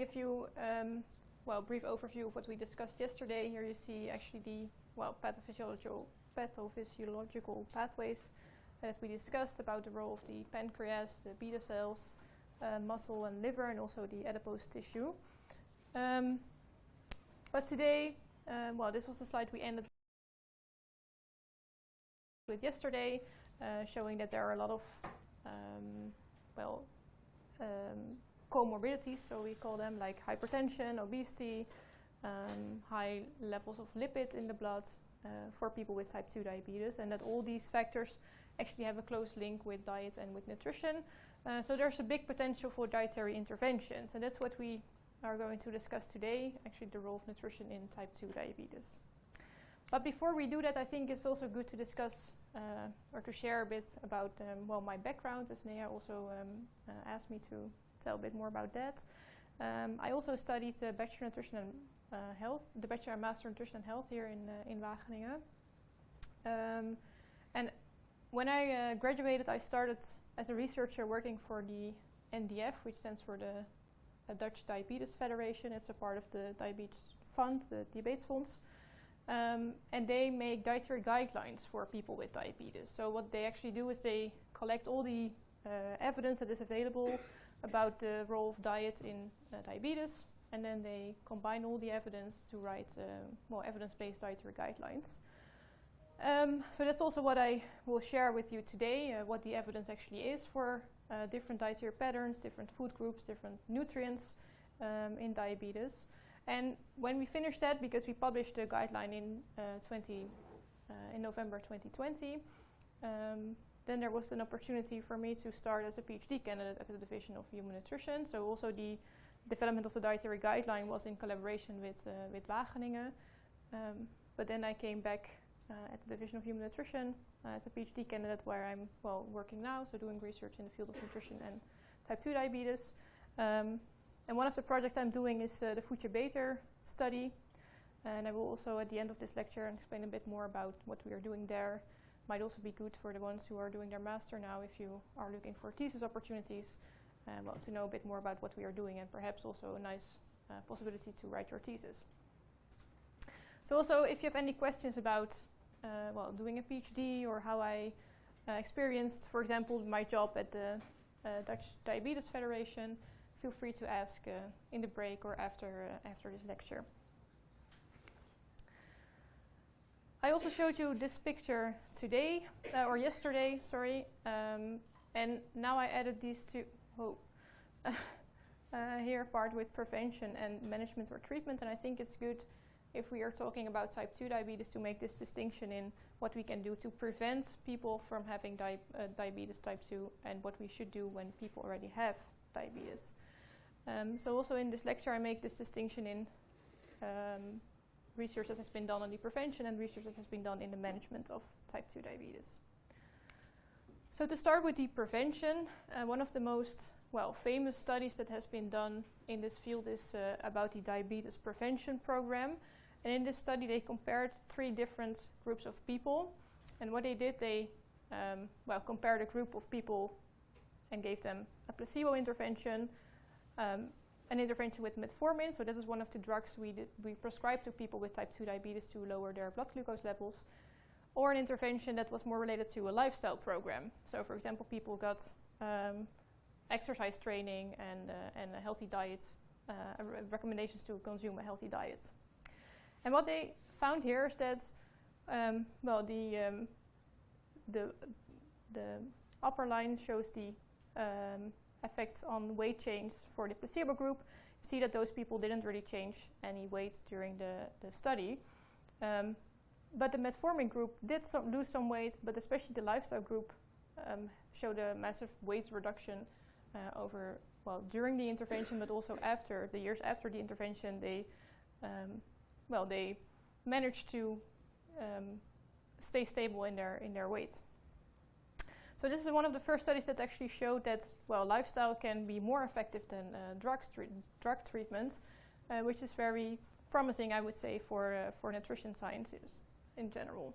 give you a brief overview of what we discussed yesterday. Here you see actually the pathophysiological pathways that we discussed about the role of the pancreas, the beta cells, muscle and liver, and also the adipose tissue. But today, this was the slide we ended with yesterday, showing that there are a lot of comorbidities, so we call them, like hypertension, obesity, high levels of lipid in the blood for people with type 2 diabetes, and that all these factors actually have a close link with diet and with nutrition. So there's a big potential for dietary interventions, and that's what we are going to discuss today, actually the role of nutrition in type 2 diabetes. But before we do that, I think it's also good to discuss or to share a bit about my background, as Nea also asked me to tell a bit more about that. I also studied Bachelor Nutrition and Health, the Bachelor and Master Nutrition and Health here in Wageningen. And when I graduated, I started as a researcher working for the NDF, which stands for the Dutch Diabetes Federation. It's a part of the Diabetes Fund, the Diabetes Fonds. And they make dietary guidelines for people with diabetes. So what they actually do is they collect all the evidence that is available about the role of diet in diabetes, and then they combine all the evidence to write evidence-based dietary guidelines. So that's also what I will share with you today, what the evidence actually is for different dietary patterns, different food groups, different nutrients in diabetes. And when we finished that, because we published the guideline in November 2020, then there was an opportunity for me to start as a PhD candidate at the Division of Human Nutrition. So also the development of the dietary guideline was in collaboration with Wageningen. But then I came back at the Division of Human Nutrition as a PhD candidate, where I'm working now, so doing research in the field of nutrition and type 2 diabetes. And one of the projects I'm doing is the Future Beter study. And I will also, at the end of this lecture, explain a bit more about what we are doing there. Might also be good for the ones who are doing their master now, if you are looking for thesis opportunities, to know a bit more about what we are doing, and perhaps also a nice possibility to write your thesis. So also, if you have any questions about doing a PhD, or how I experienced, for example, my job at the Dutch Diabetes Federation, feel free to ask in the break or after this lecture. I also showed you this picture today, or yesterday, sorry, and now I added these two here part with prevention and management or treatment, and I think it's good if we are talking about type 2 diabetes to make this distinction in what we can do to prevent people from having diabetes type 2 and what we should do when people already have diabetes. So also in this lecture I make this distinction in research that has been done on the prevention and research that has been done in the management of type 2 diabetes. So to start with the prevention, one of the most famous studies that has been done in this field is about the diabetes prevention program. And in this study they compared 3 different groups of people, and what they did, they compared a group of people and gave them a placebo intervention, an intervention with metformin, so that is one of the drugs we prescribe to people with type 2 diabetes to lower their blood glucose levels, or an intervention that was more related to a lifestyle program. So for example, people got exercise training and a healthy diet, recommendations to consume a healthy diet. And what they found here is that the upper line shows the effects on weight change for the placebo group. You see that those people didn't really change any weight during the study. But the metformin group did lose some weight, but especially the lifestyle group showed a massive weight reduction during the intervention, but also after the years after the intervention. They managed to stay stable in their weight. So this is one of the first studies that actually showed that lifestyle can be more effective than drug treatments, which is very promising, I would say, for nutrition sciences in general.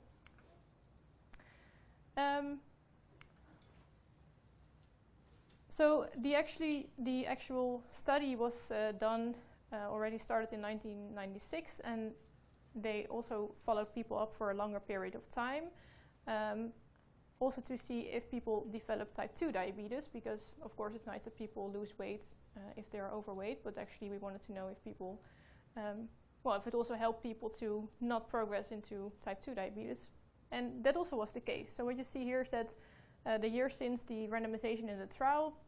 So the actual study was already started in 1996, and they also followed people up for a longer period of time, also to see if people develop type 2 diabetes, because of course it's nice that people lose weight if they are overweight, but actually we wanted to know if people, if it also helped people to not progress into type 2 diabetes. And that also was the case. So what you see here is that the year since the randomization in the trial,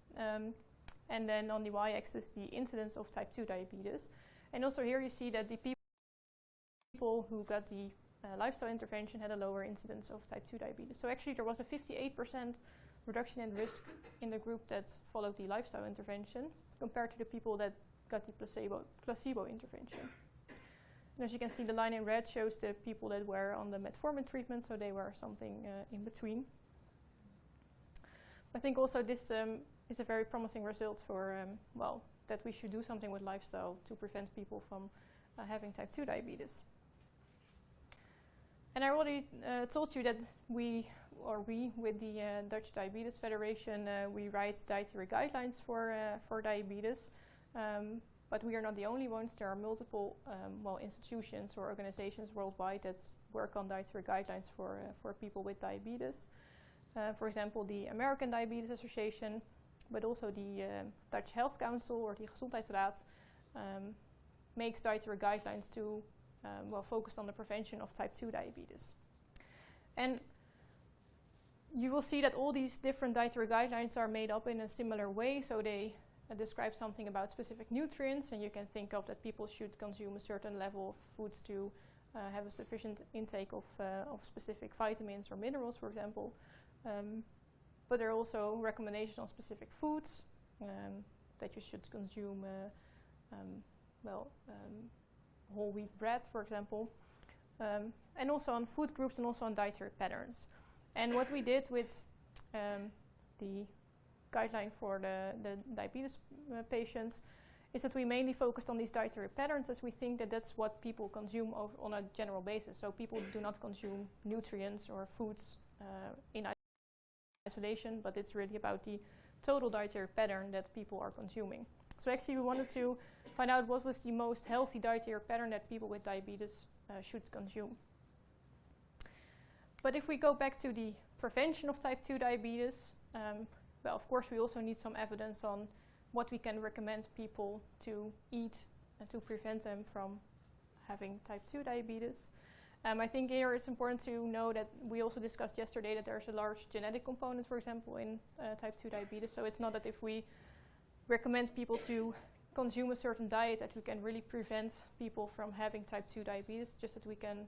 and then on the y-axis the incidence of type 2 diabetes. And also here you see that the people who got the lifestyle intervention had a lower incidence of type 2 diabetes. So actually there was a 58% reduction in risk in the group that followed the lifestyle intervention compared to the people that got the placebo intervention. And as you can see, the line in red shows the people that were on the metformin treatment, so they were something in between. I think also this is a very promising result for, that we should do something with lifestyle to prevent people from having type 2 diabetes. And I already told you that we with the Dutch Diabetes Federation, we write dietary guidelines for diabetes. But we are not the only ones. There are multiple institutions or organizations worldwide that work on dietary guidelines for people with diabetes. For example, the American Diabetes Association, but also the Dutch Health Council or the Gezondheidsraad makes dietary guidelines to focus on the prevention of type 2 diabetes. And you will see that all these different dietary guidelines are made up in a similar way, so they describe something about specific nutrients, and you can think of that people should consume a certain level of foods to have a sufficient intake of specific vitamins or minerals, for example. But there are also recommendations on specific foods that you should consume, whole wheat bread, for example, and also on food groups and also on dietary patterns. And what we did with the guideline for the diabetes patients is that we mainly focused on these dietary patterns, as we think that that's what people consume on a general basis. So people do not consume nutrients or foods in isolation, but it's really about the total dietary pattern that people are consuming. So actually we wanted to find out what was the most healthy dietary pattern that people with diabetes should consume. But if we go back to the prevention of type 2 diabetes, of course we also need some evidence on what we can recommend people to eat to prevent them from having type 2 diabetes. I think here it's important to know that we also discussed yesterday that there's a large genetic component, for example, in type 2 diabetes. So it's not that if we recommend people to consume a certain diet that we can really prevent people from having type 2 diabetes, just that we can,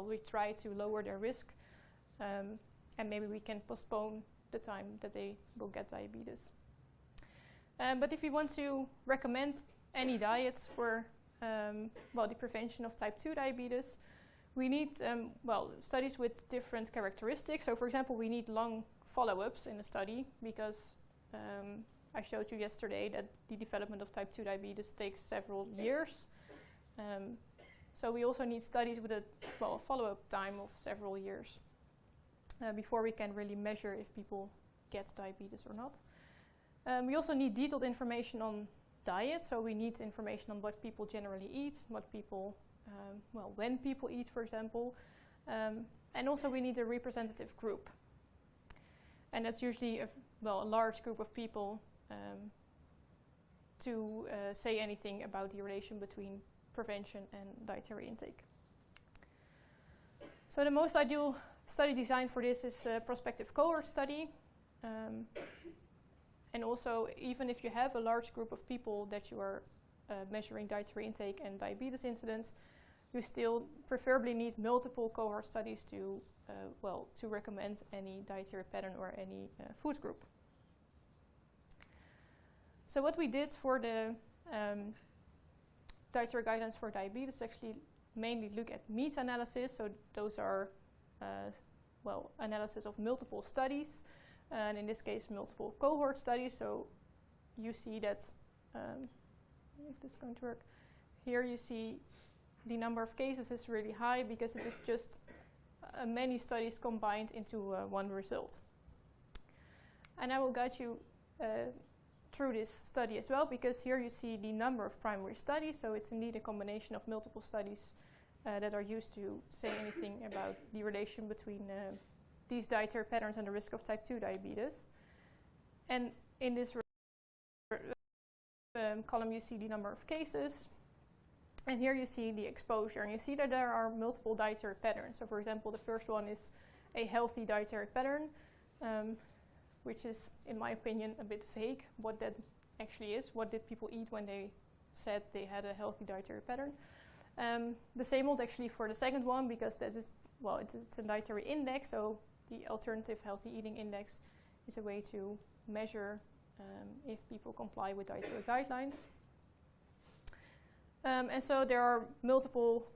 we try to lower their risk, and maybe we can postpone the time that they will get diabetes. But if we want to recommend any diets for the prevention of type 2 diabetes, we need studies with different characteristics. So for example, we need long follow-ups in a study because I showed you yesterday that the development of type 2 diabetes takes several years. So we also need studies with a follow-up time of several years before we can really measure if people get diabetes or not. We also need detailed information on diet, so we need information on what people generally eat, what people, when people eat, for example, and also we need a representative group. And that's usually a large group of people to say anything about the relation between prevention and dietary intake. So the most ideal study design for this is a prospective cohort study. And also, even if you have a large group of people that you are measuring dietary intake and diabetes incidence, you still preferably need multiple cohort studies to recommend any dietary pattern or any food group. So what we did for the dietary guidelines for diabetes actually mainly look at meta-analysis. So those are analysis of multiple studies, and in this case multiple cohort studies. So you see that, if this is going to work, here you see the number of cases is really high because it is just many studies combined into one result. And I will guide you through this study as well, because here you see the number of primary studies, so it's indeed a combination of multiple studies that are used to say anything about the relation between these dietary patterns and the risk of type 2 diabetes. And in this column you see the number of cases, and here you see the exposure, and you see that there are multiple dietary patterns. So for example, the first one is a healthy dietary pattern, which is, in my opinion, a bit vague what that actually is. What did people eat when they said they had a healthy dietary pattern? The same holds actually for the second one, because that is, well, it's a dietary index, so the alternative healthy eating index is a way to measure if people comply with dietary guidelines. And so there are multiple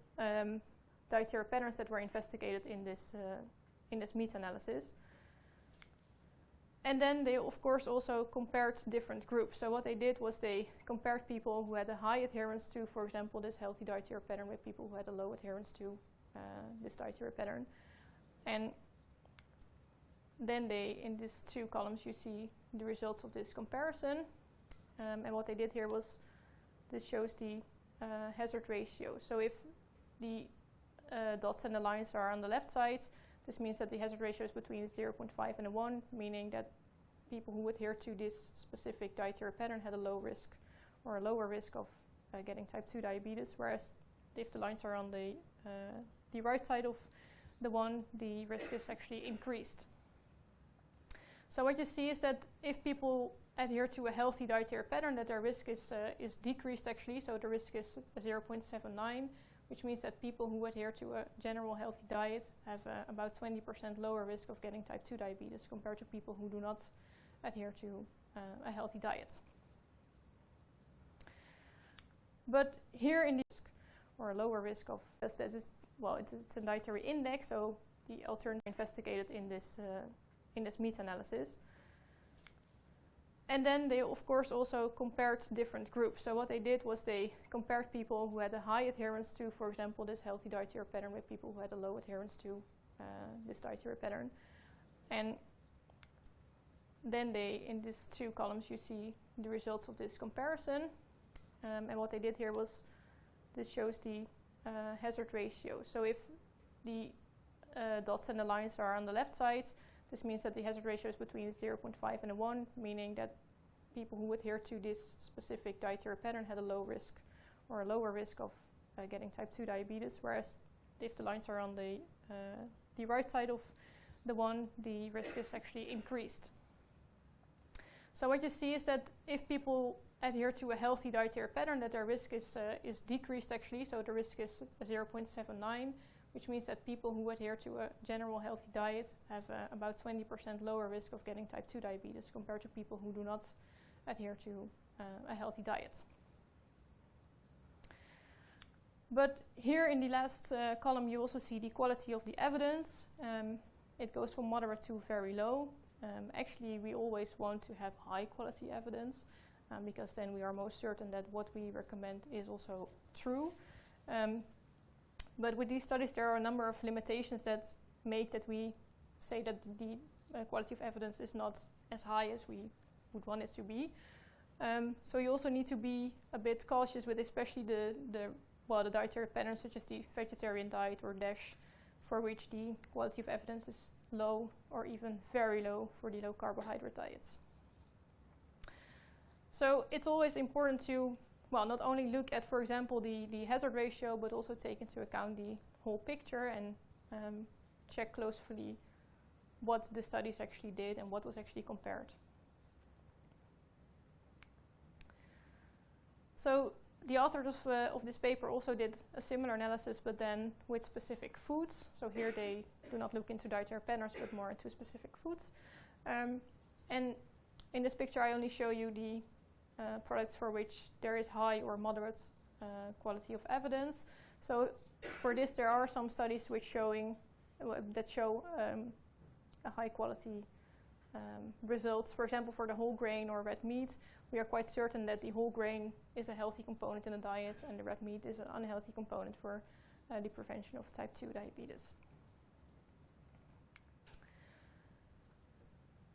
dietary patterns that were investigated in this meta-analysis. And then they, of course, also compared different groups. So what they did was they compared people who had a high adherence to, for example, this healthy dietary pattern with people who had a low adherence to this dietary pattern. And then they, in these two columns, you see the results of this comparison. And what they did here was, this shows the hazard ratio. So if the dots and the lines are on the left side, this means that the hazard ratio is between 0.5 and 1, meaning that people who adhere to this specific dietary pattern had a low risk or a lower risk of getting type 2 diabetes, whereas if the lines are on the right side of the one, the risk is actually increased. So what you see is that if people adhere to a healthy dietary pattern, that their risk is decreased actually, so the risk is 0.79, which means that people who adhere to a general healthy diet have about 20% lower risk of getting type 2 diabetes compared to people who do not adhere to a healthy diet. But here in this, or a lower risk of, that is, well, it's a dietary index, so the alternative investigated in this meta-analysis. And then they, of course, also compared different groups. So what they did was they compared people who had a high adherence to, for example, this healthy dietary pattern with people who had a low adherence to this dietary pattern. And then they, in these two columns, you see the results of this comparison. And what they did here was, this shows the hazard ratio. So if the dots and the lines are on the left side, this means that the hazard ratio is between 0.5 and 1, meaning that people who adhere to this specific dietary pattern had a low risk or a lower risk of getting type 2 diabetes, whereas if the lines are on the right side of the one, the risk is actually increased. So what you see is that if people adhere to a healthy dietary pattern, that their risk is decreased actually, so the risk is 0.79, which means that people who adhere to a general healthy diet have about 20% lower risk of getting type 2 diabetes compared to people who do not adhere to a healthy diet. But here in the last column you also see the quality of the evidence. It goes from moderate to very low. Actually, we always want to have high quality evidence because then we are most certain that what we recommend is also true. But with these studies, there are a number of limitations that make that we say that the quality of evidence is not as high as we would want it to be. So you also need to be a bit cautious with especially the dietary patterns such as the vegetarian diet or DASH, for which the quality of evidence is low or even very low for the low carbohydrate diets. So it's always important to not only look at, for example, the hazard ratio, but also take into account the whole picture and check closely what the studies actually did and what was actually compared. So the authors of this paper also did a similar analysis, but then with specific foods. So here they do not look into dietary patterns, but more into specific foods. And in this picture, I only show you the products for which there is high or moderate quality of evidence. So for this, there are some studies which show a high quality results. For example, for the whole grain or red meat, we are quite certain that the whole grain is a healthy component in the diet and the red meat is an unhealthy component for the prevention of type 2 diabetes.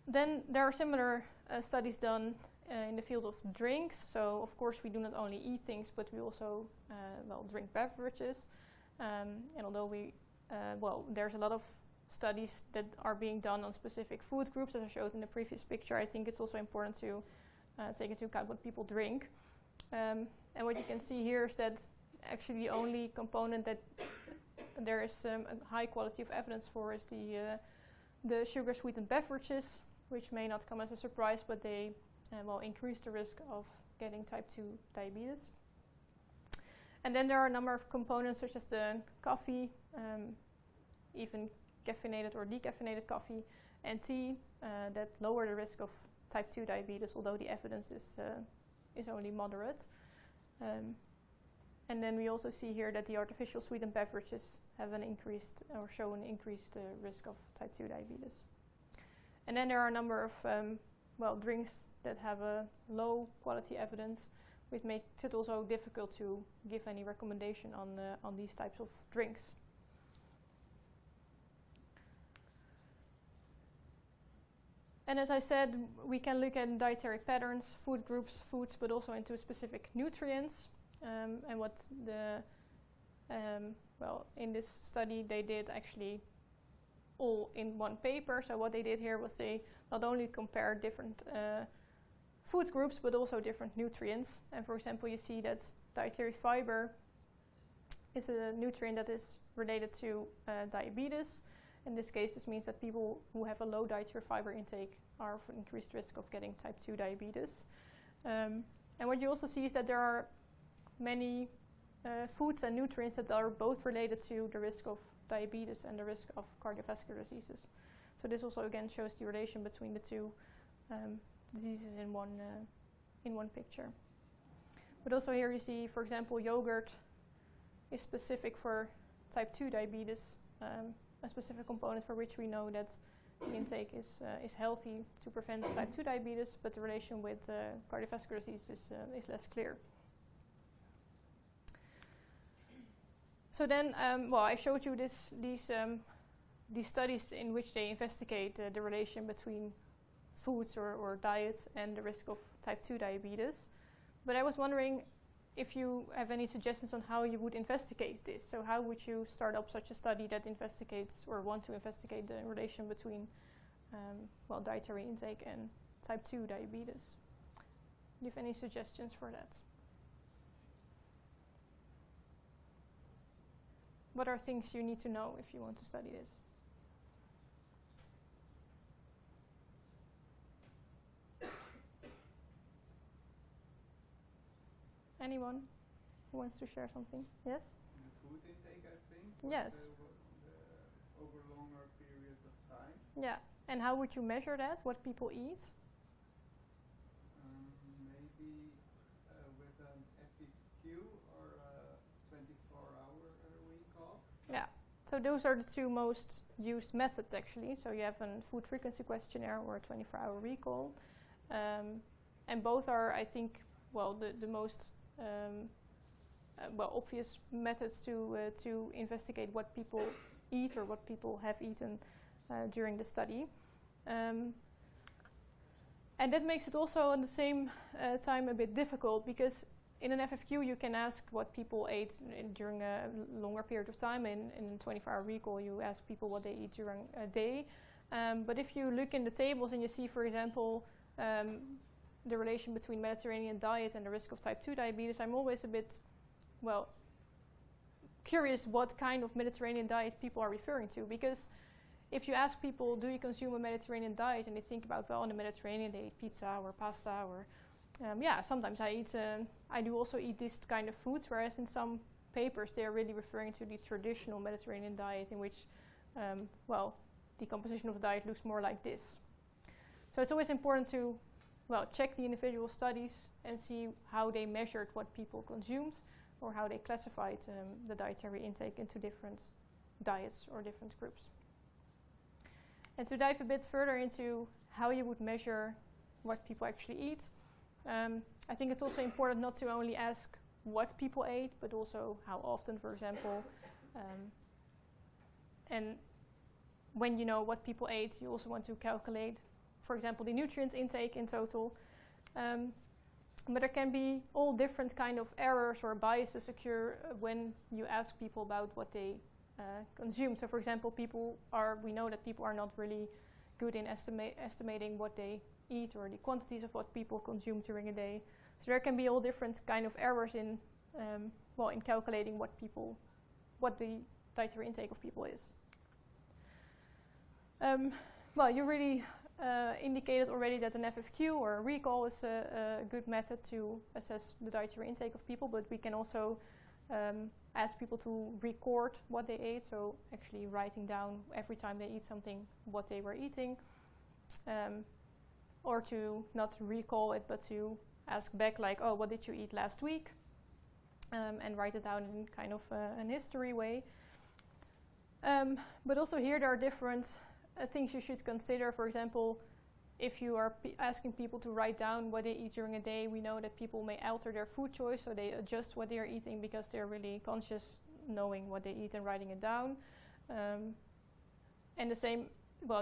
Then there are similar studies done in the field of drinks. So of course we do not only eat things, but we also drink beverages. And although there's a lot of studies that are being done on specific food groups, as I showed in the previous picture, I think it's also important to take into account what people drink. And what you can see here is that actually the only component that there is a high quality of evidence for is the sugar-sweetened beverages, which may not come as a surprise, but they increase the risk of getting type 2 diabetes. And then there are a number of components such as the coffee, even caffeinated or decaffeinated coffee, and tea that lower the risk of type 2 diabetes, although the evidence is only moderate. And then we also see here that the artificial sweetened beverages have an increased or show an increased risk of type 2 diabetes. And then there are a number of drinks that have a low quality evidence, which makes it also difficult to give any recommendation on these types of drinks. And as I said, we can look at dietary patterns, food groups, foods, but also into specific nutrients. And what in this study they did actually all in one paper. So what they did here was they not only compared different food groups, but also different nutrients. And for example, you see that dietary fiber is a nutrient that is related to diabetes. In this case, this means that people who have a low dietary fiber intake are of increased risk of getting type 2 diabetes. And what you also see is that there are many foods and nutrients that are both related to the risk of diabetes and the risk of cardiovascular diseases. So this also again shows the relation between the two diseases in one picture. But also here you see, for example, yogurt is specific for type 2 diabetes, a specific component for which we know that the intake is healthy to prevent type 2 diabetes, but the relation with cardiovascular disease is less clear. So then, I showed you these studies in which they investigate the relation between foods or diets and the risk of type 2 diabetes. But I was wondering if you have any suggestions on how you would investigate this. So how would you start up such a study that investigates or want to investigate the relation between dietary intake and type 2 diabetes? Do you have any suggestions for that? What are things you need to know if you want to study this? Anyone who wants to share something? Yes? The food intake, I think. Yes. Over a longer period of time. Yeah. And how would you measure that? What people eat? Maybe with an FPQ or a 24-hour recall. Yeah. So those are the two most used methods actually. So you have a food frequency questionnaire or a 24-hour recall. And both are, I think, the most obvious methods to investigate what people eat or what people have eaten during the study. And that makes it also at the same time a bit difficult, because in an FFQ you can ask what people ate during a longer period of time. In a 24-hour recall you ask people what they eat during a day. But if you look in the tables and you see, for example, the relation between Mediterranean diet and the risk of type 2 diabetes, I'm always a bit, curious what kind of Mediterranean diet people are referring to. Because if you ask people, do you consume a Mediterranean diet, and they think about, in the Mediterranean they eat pizza or pasta or, sometimes I do also eat this kind of foods, whereas in some papers they are really referring to the traditional Mediterranean diet in which, the composition of the diet looks more like this. So it's always important to check the individual studies and see how they measured what people consumed or how they classified the dietary intake into different diets or different groups. And to dive a bit further into how you would measure what people actually eat, I think it's also important not to only ask what people ate, but also how often, for example. And when you know what people ate, you also want to calculate, for example, the nutrient intake in total. But there can be all different kind of errors or biases occur when you ask people about what they consume. So for example, we know that people are not really good in estimating what they eat or the quantities of what people consume during a day. So there can be all different kind of errors in calculating what the dietary intake of people is. You really indicated already that an FFQ or a recall is a good method to assess the dietary intake of people, but we can also ask people to record what they ate, so actually writing down every time they eat something what they were eating, or to not recall it but to ask back like, oh, what did you eat last week, and write it down in kind of an history way. But also here there are different things you should consider. For example, if you are asking people to write down what they eat during a day, we know that people may alter their food choice, so they adjust what they are eating because they're really conscious knowing what they eat and writing it down. And the same,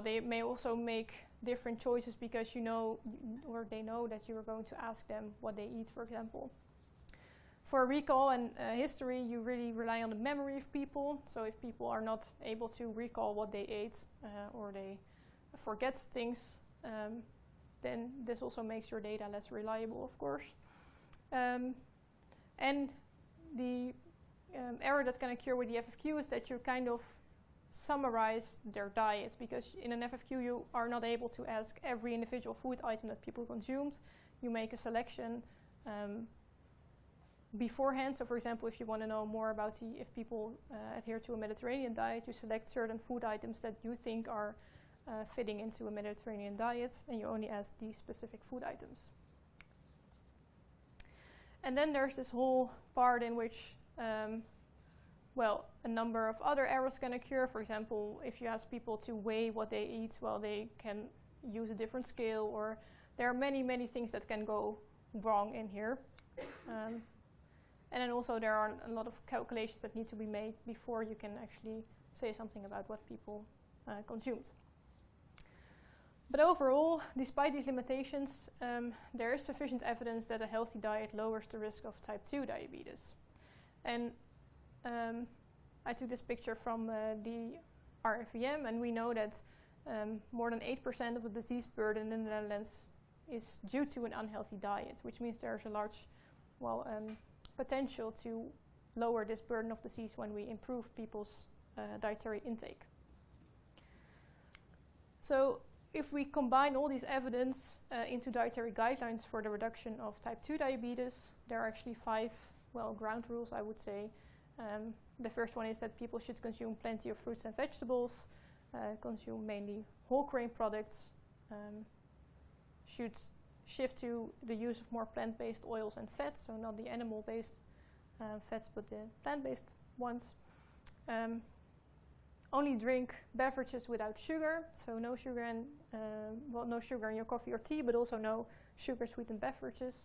they may also make different choices because they know that you are going to ask them what they eat, for example. For recall and history, you really rely on the memory of people. So if people are not able to recall what they ate or they forget things, then this also makes your data less reliable, of course. And the error that can occur with the FFQ is that you kind of summarize their diet, because in an FFQ you are not able to ask every individual food item that people consumed. You make a selection beforehand. So for example, if you want to know more about if people adhere to a Mediterranean diet, you select certain food items that you think are fitting into a Mediterranean diet, and you only ask these specific food items. And then there's this whole part in which a number of other errors can occur. For example, if you ask people to weigh what they eat, they can use a different scale, or there are many things that can go wrong in here. And then also there are a lot of calculations that need to be made before you can actually say something about what people consumed. But overall, despite these limitations, there is sufficient evidence that a healthy diet lowers the risk of type 2 diabetes. And I took this picture from the RIVM, and we know that more than 8% of the disease burden in the Netherlands is due to an unhealthy diet, which means there's a large potential to lower this burden of disease when we improve people's dietary intake. So if we combine all these evidence into dietary guidelines for the reduction of type 2 diabetes, there are actually 5 ground rules, I would say. The first one is that people should consume plenty of fruits and vegetables, consume mainly whole grain products, should shift to the use of more plant-based oils and fats, so not the animal-based fats but the plant-based ones. Only drink beverages without sugar, so no sugar in your coffee or tea, but also no sugar-sweetened beverages.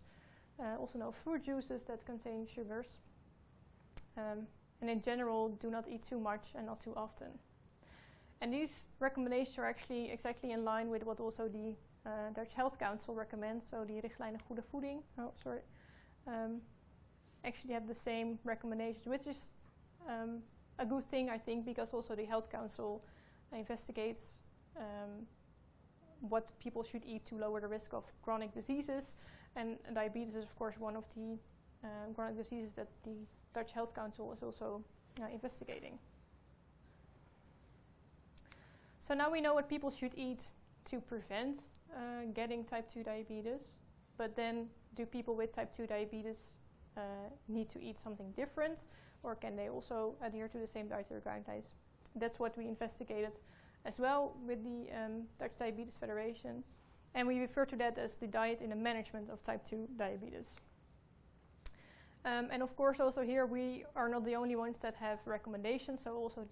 Also no fruit juices that contain sugars. And in general, do not eat too much and not too often. And these recommendations are actually exactly in line with what also the Dutch Health Council recommends, so the Richtlijnen Goede Voeding. Actually have the same recommendations, which is a good thing, I think, because also the Health Council investigates what people should eat to lower the risk of chronic diseases, and diabetes is of course one of the chronic diseases that the Dutch Health Council is also investigating. So now we know what people should eat to prevent getting type 2 diabetes, but then do people with type 2 diabetes need to eat something different, or can they also adhere to the same dietary guidelines? That's what we investigated as well with the Dutch Diabetes Federation, and we refer to that as the diet in the management of type 2 diabetes. And of course also here we are not the only ones that have recommendations, so also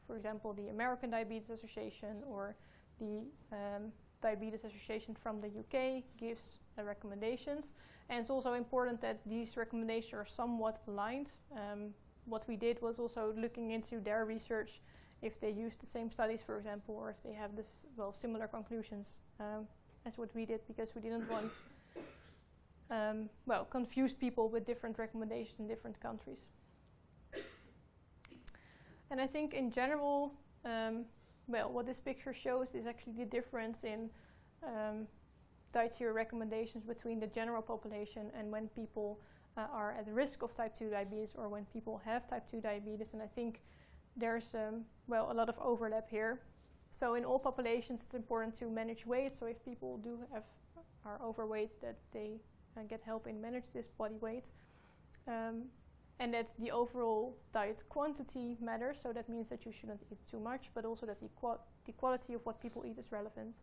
for example, the American Diabetes Association or the Diabetes Association from the UK gives recommendations. And it's also important that these recommendations are somewhat aligned. What we did was also looking into their research, if they use the same studies, for example, or if they have similar conclusions as what we did, because we didn't want confuse people with different recommendations in different countries. And I think in general, what this picture shows is actually the difference in dietary recommendations between the general population and when people are at risk of type 2 diabetes or when people have type 2 diabetes. And I think there's a lot of overlap here. So in all populations, it's important to manage weight. So if people are overweight, that they get help in manage this body weight. And that the overall diet quantity matters. So that means that you shouldn't eat too much, but also that the quality of what people eat is relevant.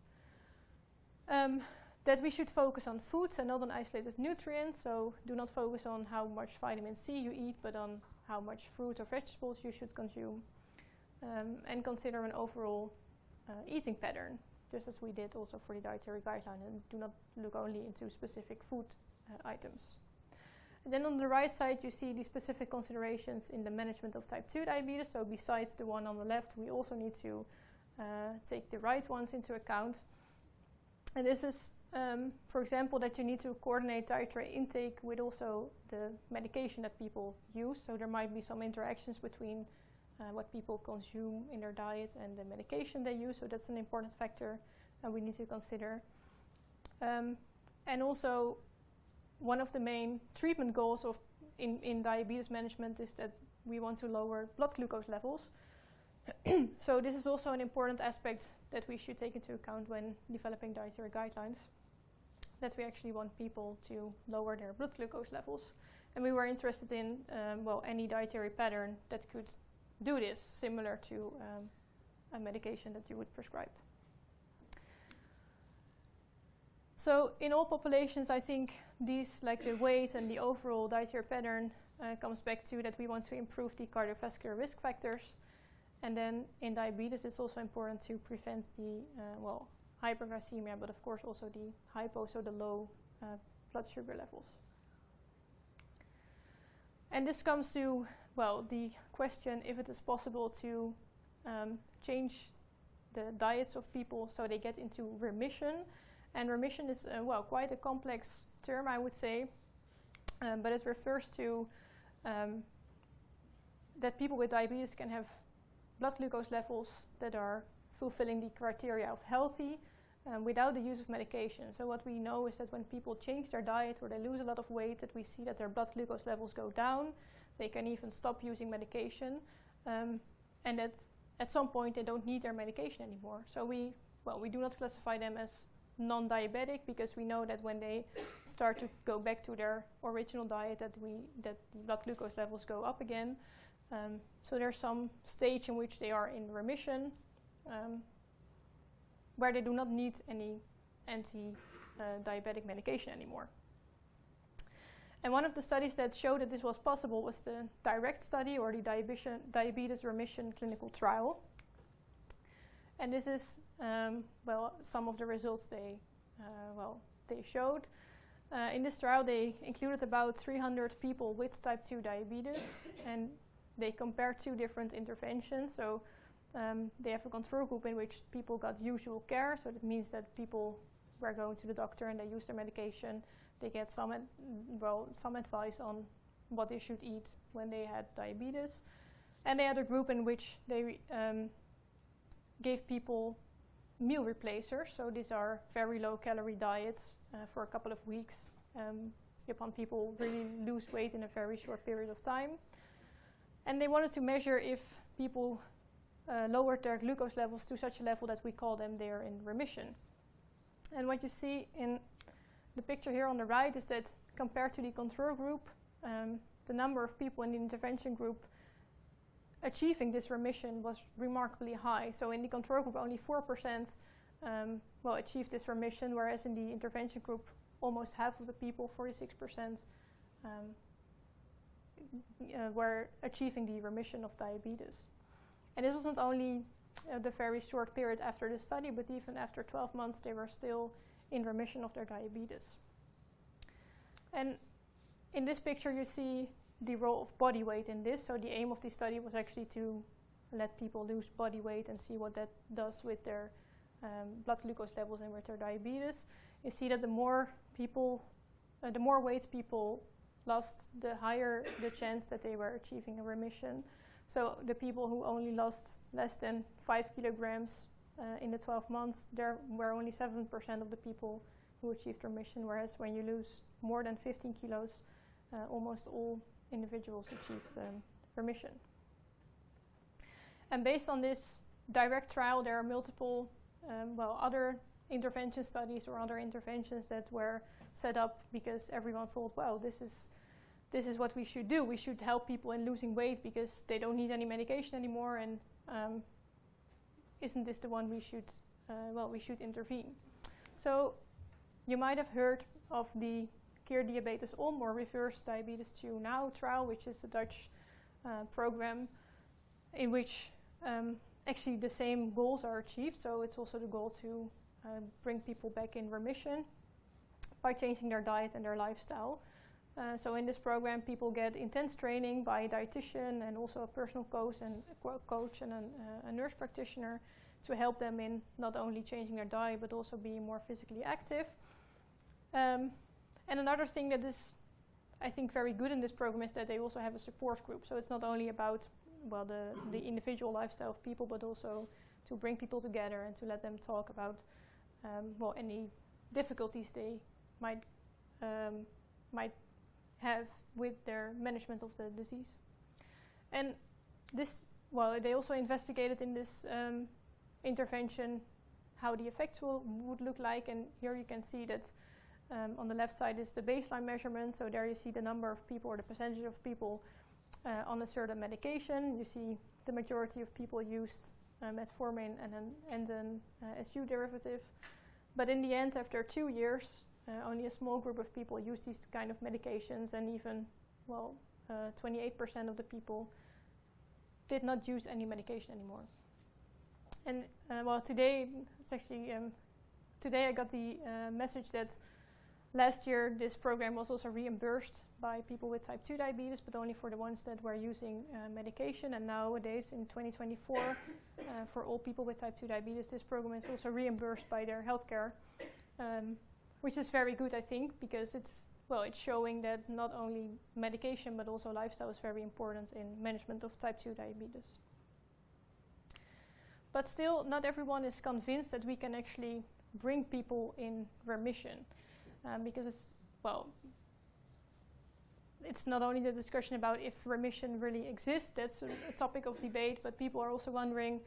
That we should focus on foods and not on isolated nutrients. So do not focus on how much vitamin C you eat, but on how much fruit or vegetables you should consume. And consider an overall eating pattern, just as we did also for the dietary guideline, and do not look only into specific food items. And then on the right side, you see the specific considerations in the management of type 2 diabetes. So besides the one on the left, we also need to take the right ones into account. And this is, for example, that you need to coordinate dietary intake with also the medication that people use. So there might be some interactions between what people consume in their diet and the medication they use. So that's an important factor we need to consider. And also, one of the main treatment goals in diabetes management is that we want to lower blood glucose levels. So this is also an important aspect that we should take into account when developing dietary guidelines, that we actually want people to lower their blood glucose levels. And we were interested in any dietary pattern that could do this, similar to a medication that you would prescribe. So in all populations, I think these, like the weight and the overall dietary pattern, comes back to that we want to improve the cardiovascular risk factors. And then in diabetes, it's also important to prevent the hyperglycemia, but of course also the hypo, so the low blood sugar levels. And this comes to, the question if it is possible to change the diets of people so they get into remission. And remission is, quite a complex term, I would say, but it refers to that people with diabetes can have blood glucose levels that are fulfilling the criteria of healthy without the use of medication. So what we know is that when people change their diet or they lose a lot of weight, that we see that their blood glucose levels go down. They can even stop using medication, and that at some point they don't need their medication anymore. So we do not classify them as non-diabetic, because we know that when they start to go back to their original diet, that the blood glucose levels go up again. So there's some stage in which they are in remission, where they do not need any anti-diabetic medication anymore. And one of the studies that showed that this was possible was the DIRECT study, or the Diabetes Remission Clinical Trial. And this is, some of the results they showed. In this trial, they included about 300 people with type 2 diabetes, and they compared two different interventions. So they have a control group in which people got usual care. So that means that people were going to the doctor and they use their medication. They get some advice on what they should eat when they had diabetes. And they had a group in which they gave people meal replacers. So these are very low calorie diets for a couple of weeks upon people really lose weight in a very short period of time. And they wanted to measure if people lowered their glucose levels to such a level that we call them they're in remission. And what you see in the picture here on the right is that compared to the control group, the number of people in the intervention group achieving this remission was remarkably high. So in the control group, only 4% achieved this remission, whereas in the intervention group, almost half of the people, 46%, were achieving the remission of diabetes. And this was not only the very short period after the study, but even after 12 months, they were still in remission of their diabetes. And in this picture, you see the role of body weight in this. So the aim of the study was actually to let people lose body weight and see what that does with their blood glucose levels and with their diabetes. You see that the more people the more weight people lost, the higher the chance that they were achieving a remission. So the people who only lost less than 5 kilograms in the 12 months, there were only 7% of the people who achieved remission, whereas when you lose more than 15 kilos, almost all individuals achieved remission. And based on this direct trial, there are multiple other intervention studies or other interventions that were set up because everyone thought, well, this is what we should do. We should help people in losing weight because they don't need any medication anymore, and isn't this the one we should intervene? So you might have heard of the Keer Diabetes Om or Reverse Diabetes to Now trial, which is a Dutch program in which actually the same goals are achieved. So it's also the goal to bring people back in remission by changing their diet and their lifestyle. So in this program, people get intense training by a dietitian and also a personal coach and a nurse practitioner to help them in not only changing their diet but also being more physically active. And another thing that is, I think, very good in this program is that they also have a support group. So it's not only about the individual lifestyle of people, but also to bring people together and to let them talk about any difficulties they might have with their management of the disease. And this, they also investigated in this intervention how the effects would look like, and here you can see that on the left side is the baseline measurement, so there you see the number of people or the percentage of people on a certain medication. You see the majority of people used metformin and an SU derivative, but in the end, after 2 years, only a small group of people used these kind of medications, and even 28% of the people did not use any medication anymore. And today it's actually today I got the message that last year this program was also reimbursed by people with type 2 diabetes, but only for the ones that were using medication. And nowadays in 2024, for all people with type 2 diabetes, this program is also reimbursed by their healthcare, which is very good, I think, because it's showing that not only medication but also lifestyle is very important in management of type 2 diabetes. But still, not everyone is convinced that we can actually bring people in remission, because it's not only the discussion about if remission really exists, that's a topic of debate, but people are also wondering,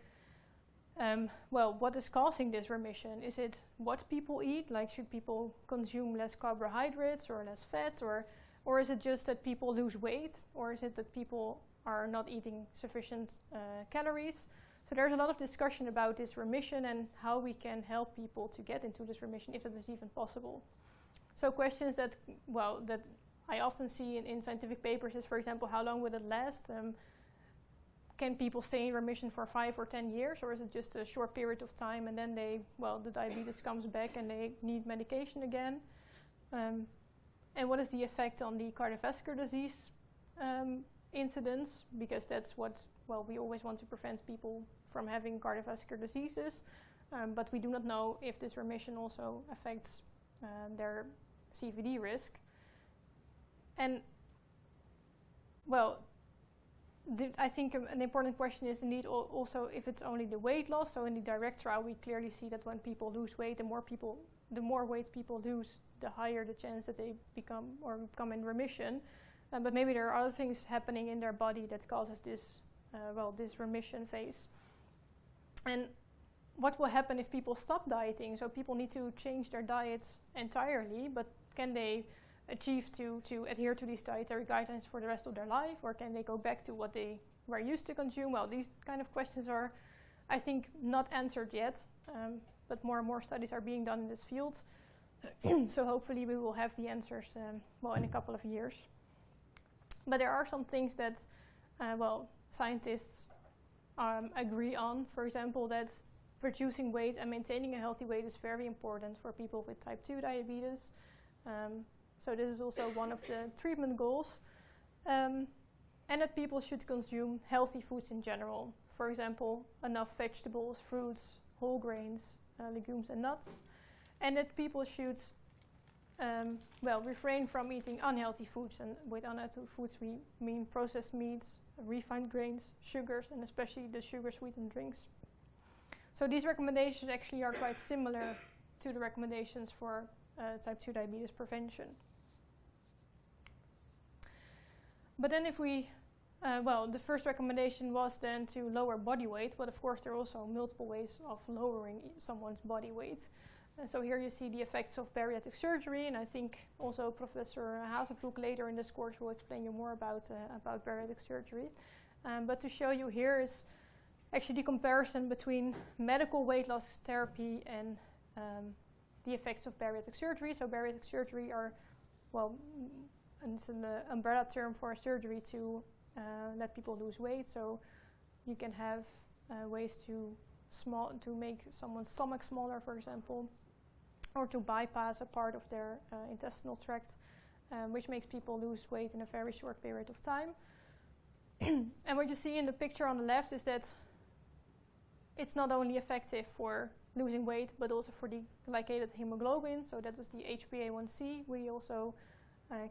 what is causing this remission? Is it what people eat? Like, should people consume less carbohydrates or less fat? Or is it just that people lose weight? Or is it that people are not eating sufficient calories? So there's a lot of discussion about this remission and how we can help people to get into this remission, if that is even possible. So questions that I often see in scientific papers is, for example, how long will it last? Can people stay in remission for 5 or 10 years, or is it just a short period of time and then the diabetes comes back and they need medication again? And what is the effect on the cardiovascular disease incidence? Because that's what, we always want to prevent people from having cardiovascular diseases, but we do not know if this remission also affects their CVD risk. And I think an important question is indeed also if it's only the weight loss. So in the direct trial, we clearly see that when people lose weight, the more weight people lose, the higher the chance that they come in remission. But maybe there are other things happening in their body that causes this remission phase. And what will happen if people stop dieting? So people need to change their diets entirely, but can they achieve to adhere to these dietary guidelines for the rest of their life, or can they go back to what they were used to consume? Well, these kind of questions are, I think, not answered yet, but more and more studies are being done in this field. So hopefully we will have the answers in a couple of years. But there are some things that scientists agree on. For example, that reducing weight and maintaining a healthy weight is very important for people with type 2 diabetes. So this is also one of the treatment goals. And that people should consume healthy foods in general. For example, enough vegetables, fruits, whole grains, legumes and nuts. And that people should refrain from eating unhealthy foods, and with unhealthy foods we mean processed meats, refined grains, sugars, and especially the sugar-sweetened drinks. So these recommendations actually are quite similar to the recommendations for type 2 diabetes prevention. But then if we, the first recommendation was then to lower body weight, but of course there are also multiple ways of lowering someone's body weight. So here you see the effects of bariatric surgery, and I think also Professor Hazebroek later in this course will explain you more about bariatric surgery. But to show you here is actually the comparison between medical weight loss therapy and the effects of bariatric surgery. So bariatric surgery are, and it's an umbrella term for a surgery to let people lose weight. So you can have ways to make someone's stomach smaller, for example, or to bypass a part of their intestinal tract, which makes people lose weight in a very short period of time. And what you see in the picture on the left is that it's not only effective for losing weight, but also for the glycated hemoglobin. So that is the HbA1c we also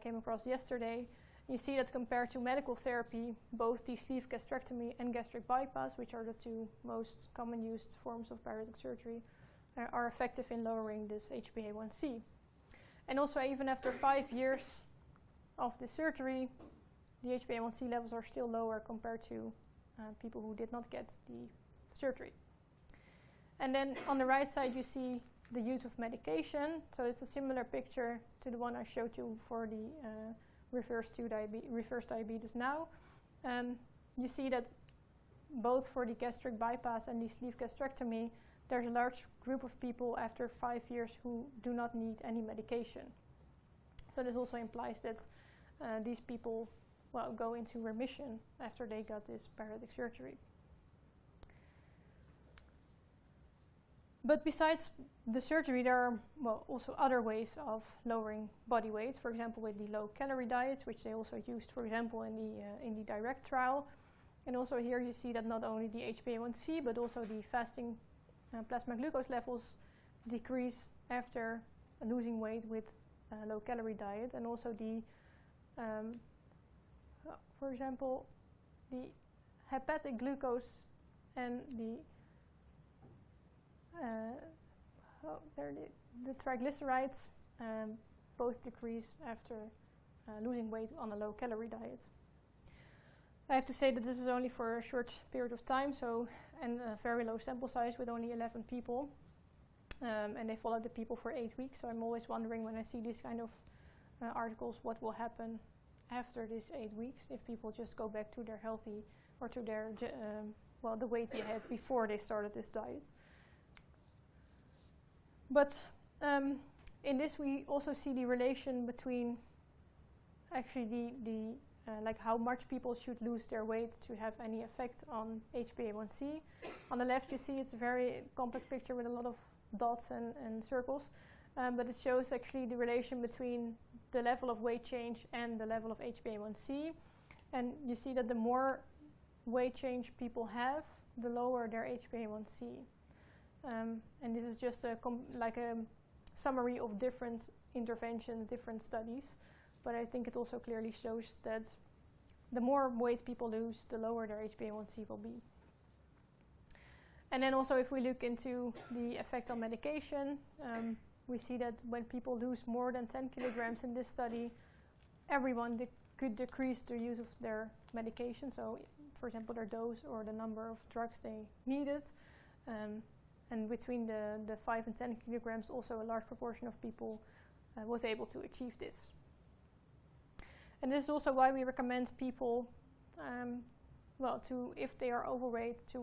came across yesterday. You see that compared to medical therapy, both the sleeve gastrectomy and gastric bypass, which are the two most common used forms of bariatric surgery, are effective in lowering this HbA1c. And also even after 5 years of the surgery, the HbA1c levels are still lower compared to people who did not get the surgery. And then on the right side you see the use of medication. So it's a similar picture to the one I showed you for the reverse diabetes now. You see that both for the gastric bypass and the sleeve gastrectomy, there's a large group of people after 5 years who do not need any medication. So this also implies that these people go into remission after they got this bariatric surgery. But besides the surgery, there are also other ways of lowering body weight. For example, with the low-calorie diet, which they also used, for example, in the DIRECT trial. And also here you see that not only the HbA1c, but also the fasting plasma glucose levels decrease after losing weight with a low-calorie diet, and also the, for example, the hepatic glucose and the the triglycerides both decrease after losing weight on a low-calorie diet. I have to say that this is only for a short period of time, and a very low sample size with only 11 people, and they followed the people for 8 weeks. So I'm always wondering when I see these kind of articles, what will happen after these 8 weeks if people just go back to their healthy or to their the weight they had before they started this diet. But in this we also see the relation between actually like how much people should lose their weight to have any effect on HbA1c. On the left you see it's a very complex picture with a lot of dots and circles, but it shows actually the relation between the level of weight change and the level of HbA1c. And you see that the more weight change people have, the lower their HbA1c. And this is just a summary of different interventions, different studies. But I think it also clearly shows that the more weight people lose, the lower their HbA1c will be. And then also if we look into the effect on medication, we see that when people lose more than 10 kilograms in this study, everyone could decrease the use of their medication. So, for example, their dose or the number of drugs they needed. And between the 5 and 10 kilograms, also a large proportion of people was able to achieve this. And this is also why we recommend people, if they are overweight, to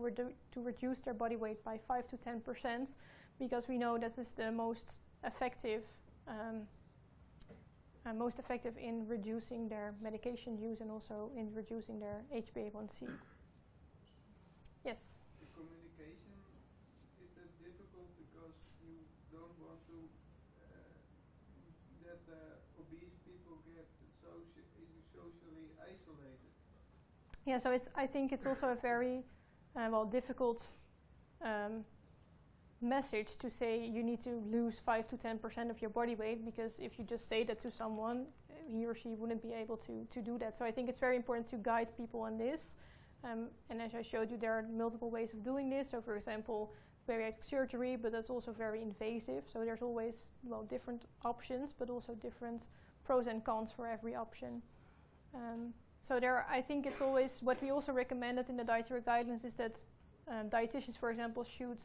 reduce their body weight by 5 to 10%, because we know this is the most effective in reducing their medication use and also in reducing their HbA1c. Yes? The communication, is that difficult because you don't want to that obese people get socially isolated? Yeah, so I think it's also a very difficult message to say you need to lose 5 to 10% of your body weight, because if you just say that to someone, he or she wouldn't be able to do that. So I think it's very important to guide people on this. And as I showed you, there are multiple ways of doing this. So for example, bariatric surgery, but that's also very invasive. So there's always, well, different options, but also different pros and cons for every option. So I think it's always, what we also recommended in the dietary guidelines is that dietitians, for example, should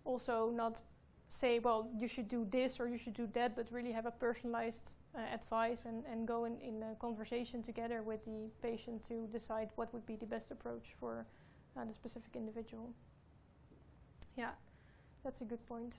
also not say, well, you should do this or you should do that, but really have a personalized advice and go in a conversation together with the patient to decide what would be the best approach for the specific individual. Yeah, that's a good point.